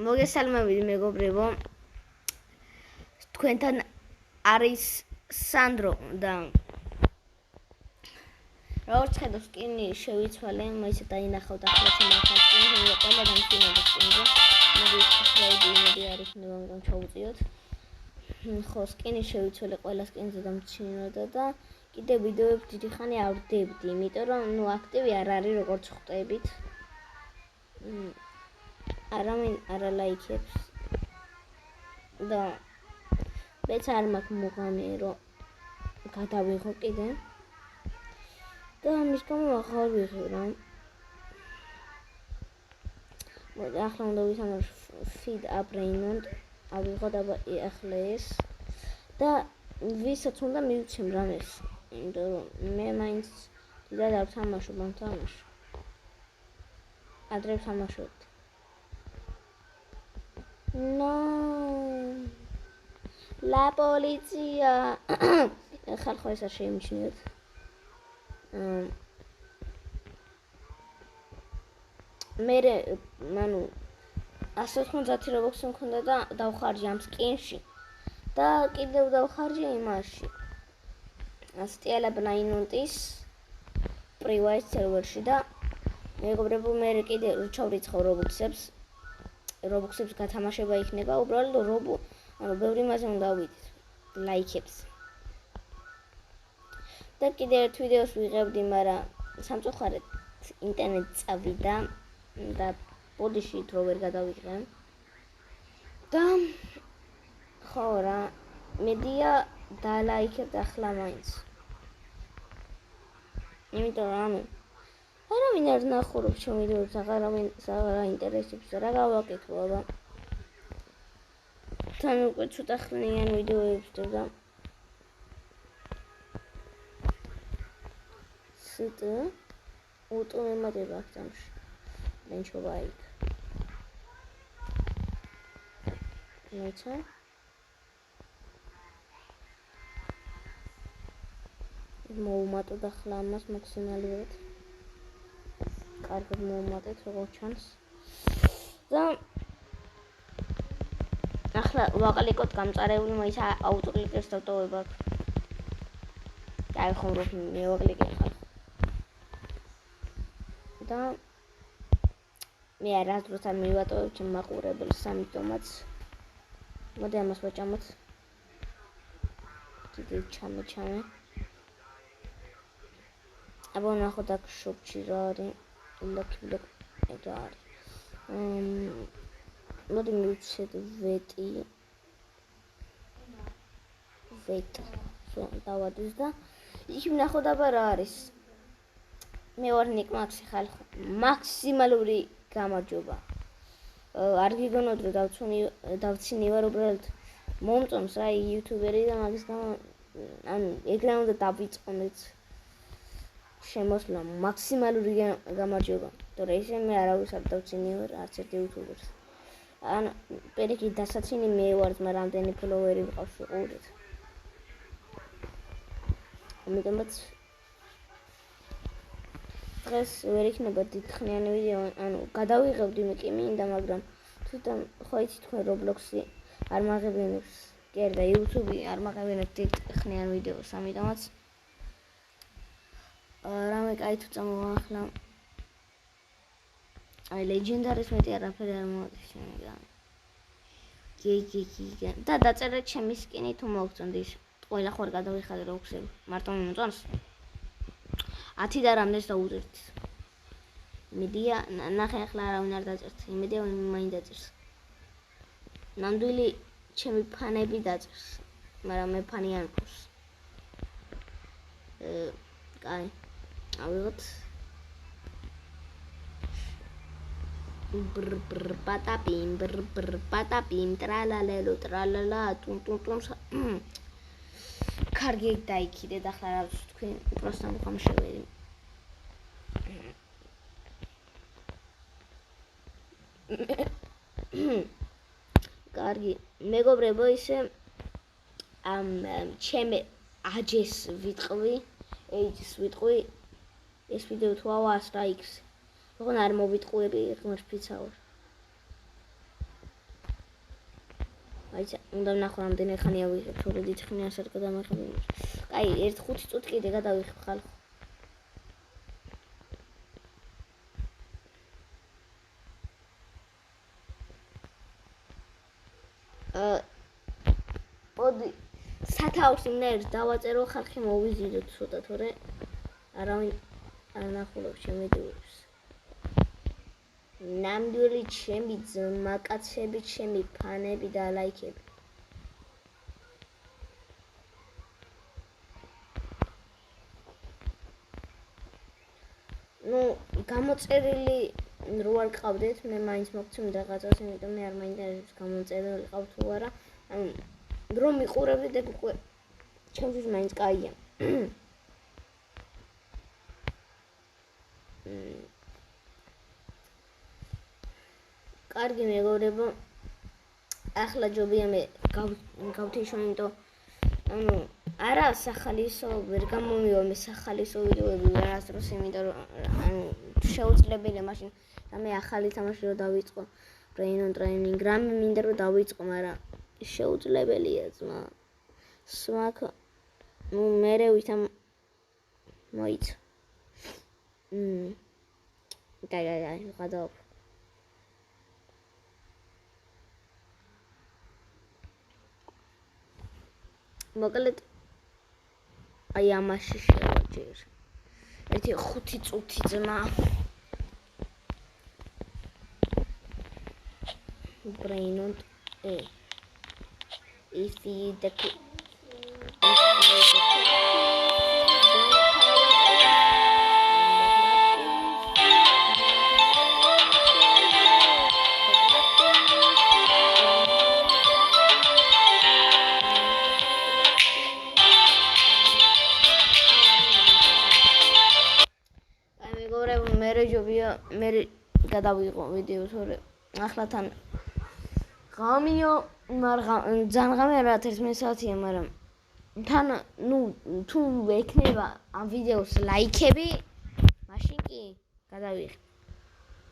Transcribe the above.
მოგესალმებით მეგობრებო. თქვენთან არის სანდრო და როგორც ხედავთ, სკინი შევიცვალე, მოიცა დაინახავთ ახლა შემახავს სკინი, ყველა დამწინებთ სკინზე. მოდი არის ნებამ ჩაუწიოთ. ხო, სკინი შევიცვალე, ყველა სკინზე დამწინოდა და კიდე ვიდეოებს დიდი ხანი არ ვდებდი, იმიტომ რომ აქტივი არ არის როგორც ხვდებით. არა ლაიქებს და მეც არ მაქვს მოგამე რომ გადავიღო კიდე და მის გამო ახალ ვიღებრა. მოდი ახლა უნდა ვისაუბროთ feed up Raymond ავიღოთ ახლა ეს და ვისაც უნდა მივცემ რამეს, იმიტომ რომ მე მაინც დიდად არ ვთამაშობ ამ თამაშს. ადრე ვთამაშობდი. No, la polizia. ხალხო ეს არ შეიმჩნიოთ. მე ანუ 190 რობოქსი მქონდა და დავხარჯე ამ სკინში და კიდევ დავხარჯე იმაში. სტიალა ბლაინონტის private server-ში და მეგობრებო მე კიდე ჩავრიცხავ რობოქსებს გათამაშება იქნება, უბრალოდ ანუ ბევრი მასე უნდა ავიდეთ ლაიქებს. და კიდე ერთ ვიდეოს ვიღებდი, მაგრამ სამწუხაროდ ინტერნეტი წავიდა და ბოდიში დრო ვერ გადავიღე. და ხო რა, მედია დალაიქებთ ახლა მაინც. იმიტომ რომ არავინ არ ნახურობს ჩემ ვიდეოებს, აღარ აინტერესებს, რა გავაკეთო აბა. თან უკვე ცოტა ხნიან ვიდეოებს და ცოტა უტომემატება აქვს ამში. ლენჩობა იქ. მეცა მოვუმატოთ ახლა ამას მაქსიმალურად. კარგად მოვუმატეთ როგორც ჩანს. და ახლა ვაყლიკოთ გამწარებული, მოიცა აუტოკლიკერს დავტოვებ აქ. აი ხომ რო მევაკლიკე ხალხო. და მე არასდროს არ მივატოვებ ჩემ მაყურებელს ამიტომაც მოდი ამას ვაჭამოთ. კიდე ჩამე. აბა ნახოთ აქ შოპში რა არის. ლოკ ეგ არის. მოდი მივცეთ ვეტა. დავადის და იქ ვნახოთ აბა რა არის. მე ვარ ნიკ მაქსი ხალხო. მაქსიმალური გამარჯობა. არ გიგონოთ რომ დავცინივარ უბრალოდ მომწონს რა იუთუბერი და მაგის გამო ანუ ეგრე უნდა დავიწყონეთ შემოსვლა მაქსიმალური გამარჯობა. თორე ისე მე არავის არ დავცინივარ არც ერთ იუთუბერს. ანუ პერიკი დასაცინი მე ვარ, მაგრამ რამდენი ფოლოვერი მყავს უყურეთ. ამიტომაც დღეს ვერ იქნება დიდხნიანი ვიდეო, ანუ გადავიღებდი მე კი მინდა, მაგრამ თვითონ ხო იცი თქვენ Roblox-ი არ მაღებინებს, კი და YouTube-ი არ მაღებინებს დიდხნიან ვიდეოს, ამიტომაც რამე კაი თუ წამოვა ახლა. აი ლეგენდარის მეტი არაფერი არ მოდის შემდგომ. კი. და დაწერეთ ჩემი სკინი თუ მოგწონთ ის. ყველა ხوار გადავიხადე როქსები. მარტო მომწონს. 10 და რამდენს დაუძერთ. მედია ნახე ახლა არავინ არ დაწერთ. მედია მაინც დაწერს. ნამდვილი ჩემი ფანები დაწერს. მაგრამ მე ფანი არ მყავს. კაი. ავიღოთ. πατაპიმ ტრალალელო ტრალალა ტუნ კარგი დაიქიდეთ ახლა რა ვიცი თქვენ უბრალოდ ამხამშეველი. კარგი მეგობრებო, ისე ჩემი აჯეს ვიტყვი, ეიჯს ვიტყვი, ეს ვიდეო თუ 100 ლაიქს. როგორ არ მოვიტყუები, ღმერთს ფიცავარ. აიცა, უნდა ვნახო რამდენი ხანია ვიღებ, თორე დიდ ხნიას არ გადამახები. კაი, 1-5 წუთი კიდე გადავიხებ ხალხო. მოდი სათაურს იმნაირად დავაწერო ხალხი მოვიზიდოთ ცოტა, თორე არავინ არ ნახულობს ჩემ ვიდეოებს. ნამდვილი ჩემი ძმაკაცები, ჩემი ფანები და ლაიქები. ნუ გამოწერილი რო არ ყავდეთ, მე მაინც მოგცემ რაღაცას, იმიტომ მე არ მაინტერესებს გამოწერილი ყავ თუ არა. ანუ რომ მიყურებდით, ეგ უკვე ჩემთვის მაინც კაია. კარგი მეგობრებო, ახლა ჯობია მე გავთიშო, იმიტომ ანუ არა სახალისო ვერ გამომივა მე სახალისო ვიდეოები ვერასდროს, იმიტომ რომ ანუ შეუძლებელია მაშინ რამე ახალი თამაში რო დავიწყო, ბრეინ ტრეინინგ რამე მინდა რომ დავიწყო, მაგრამ შეუძლებელია ძმა. სმაკ ნუ მერე ვითამ მოიცა. დაი, გადავ. მოკლედ აი ამაში შევაჯერ. 1-5 წუთი ძმა. ბრეინონტ ისი დაკი მე გადავიღო ვიდეო, თორე ახლა თან ღამეა, მაგრამ ძალიან ღამეა რა 11 საათია, მაგრამ თან ნუ თუ ექნება ამ ვიდეოს ლაიქები, მაშინ კი გადავიღე.